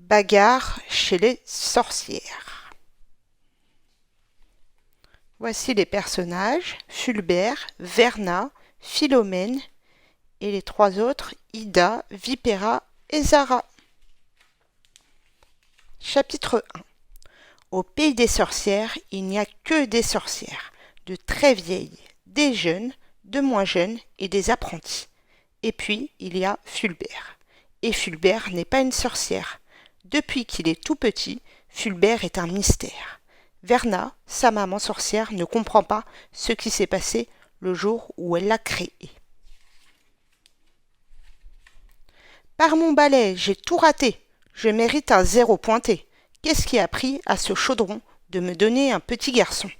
Bagarre chez les sorcières. Voici les personnages, Fulbert, Verna, Philomène et les trois autres, Ida, Vipera et Zara. Chapitre 1. Au pays des sorcières, il n'y a que des sorcières, de très vieilles, des jeunes, de moins jeunes et des apprentis. Et puis, il y a Fulbert. Et Fulbert n'est pas une sorcière. Depuis qu'il est tout petit, Fulbert est un mystère. Verna, sa maman sorcière, ne comprend pas ce qui s'est passé le jour où elle l'a créé. Par mon balai, j'ai tout raté. Je mérite un 0 pointé. Qu'est-ce qui a pris à ce chaudron de me donner un petit garçon?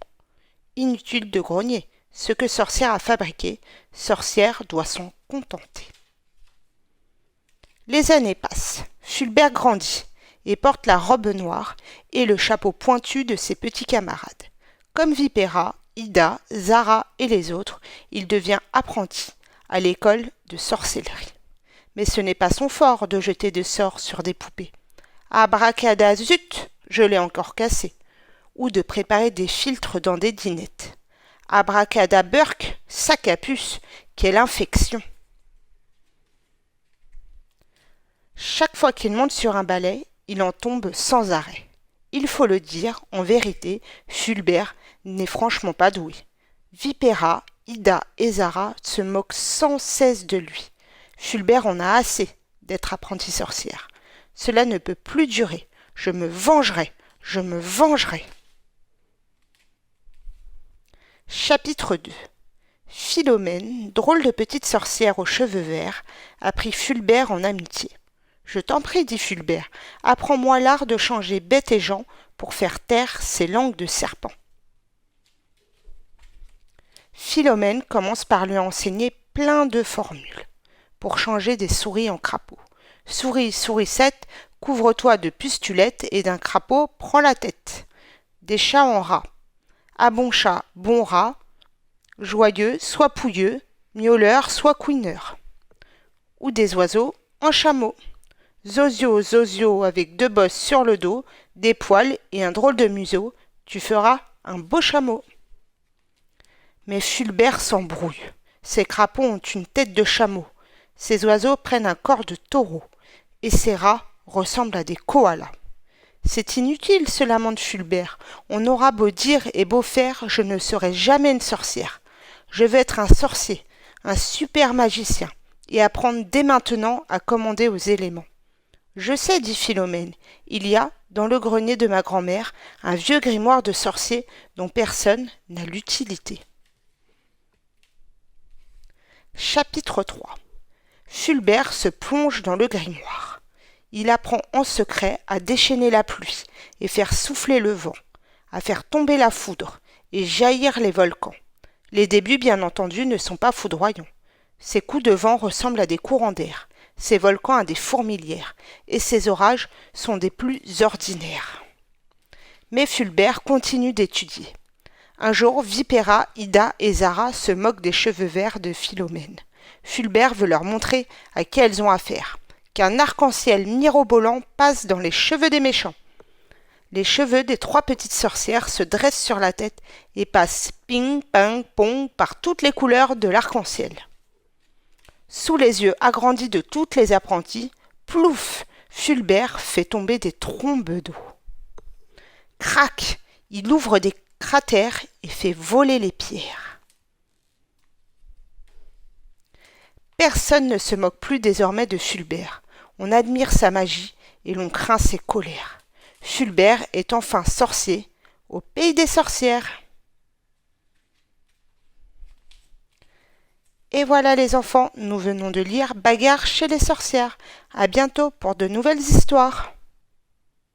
Inutile de grogner. Ce que sorcière a fabriqué, sorcière doit s'en contenter. Les années passent. Fulbert grandit et porte la robe noire et le chapeau pointu de ses petits camarades. Comme Vipera, Ida, Zara et les autres, il devient apprenti à l'école de sorcellerie. Mais ce n'est pas son fort de jeter des sorts sur des poupées. Abracada, zut, je l'ai encore cassé. Ou de préparer des filtres dans des dînettes. Abracada burk, sac à puce, quelle infection! Chaque fois qu'il monte sur un balai, il en tombe sans arrêt. Il faut le dire, en vérité, Fulbert n'est franchement pas doué. Vipera, Ida et Zara se moquent sans cesse de lui. Fulbert en a assez d'être apprenti sorcière. Cela ne peut plus durer. Je me vengerai, je me vengerai. Chapitre 2. Philomène, drôle de petite sorcière aux cheveux verts, a pris Fulbert en amitié. Je t'en prie, dit Fulbert, apprends-moi l'art de changer bête et gens pour faire taire ces langues de serpent. Philomène commence par lui enseigner plein de formules pour changer des souris en crapauds. Souris, sourisette, couvre-toi de pustulettes et d'un crapaud, prends la tête. Des chats en rats. À bon chat, bon rat. Joyeux, soit pouilleux. Miauleur, soit couineur. Ou des oiseaux en chameau. Zozio, zozio, avec deux bosses sur le dos, des poils et un drôle de museau, tu feras un beau chameau. Mais Fulbert s'embrouille. Ces crapauds ont une tête de chameau. Ces oiseaux prennent un corps de taureau. Et ces rats ressemblent à des koalas. C'est inutile, se lamente Fulbert. On aura beau dire et beau faire, je ne serai jamais une sorcière. Je veux être un sorcier, un super magicien, et apprendre dès maintenant à commander aux éléments. Je sais, dit Philomène, il y a, dans le grenier de ma grand-mère, un vieux grimoire de sorcier dont personne n'a l'utilité. Chapitre 3. Fulbert se plonge dans le grimoire. Il apprend en secret à déchaîner la pluie et faire souffler le vent, à faire tomber la foudre et jaillir les volcans. Les débuts, bien entendu, ne sont pas foudroyants. Ces coups de vent ressemblent à des courants d'air, ces volcans à des fourmilières, et ces orages sont des plus ordinaires. Mais Fulbert continue d'étudier. Un jour, Vipera, Ida et Zara se moquent des cheveux verts de Philomène. Fulbert veut leur montrer à qui elles ont affaire, qu'un arc-en-ciel mirobolant passe dans les cheveux des méchants. Les cheveux des trois petites sorcières se dressent sur la tête et passent ping, ping, pong par toutes les couleurs de l'arc-en-ciel. Sous les yeux agrandis de toutes les apprenties, plouf, Fulbert fait tomber des trombes d'eau. Crac, il ouvre des cratères et fait voler les pierres. Personne ne se moque plus désormais de Fulbert. On admire sa magie et l'on craint ses colères. Fulbert est enfin sorcier au pays des sorcières. Et voilà les enfants, nous venons de lire Bagarre chez les sorcières. À bientôt pour de nouvelles histoires.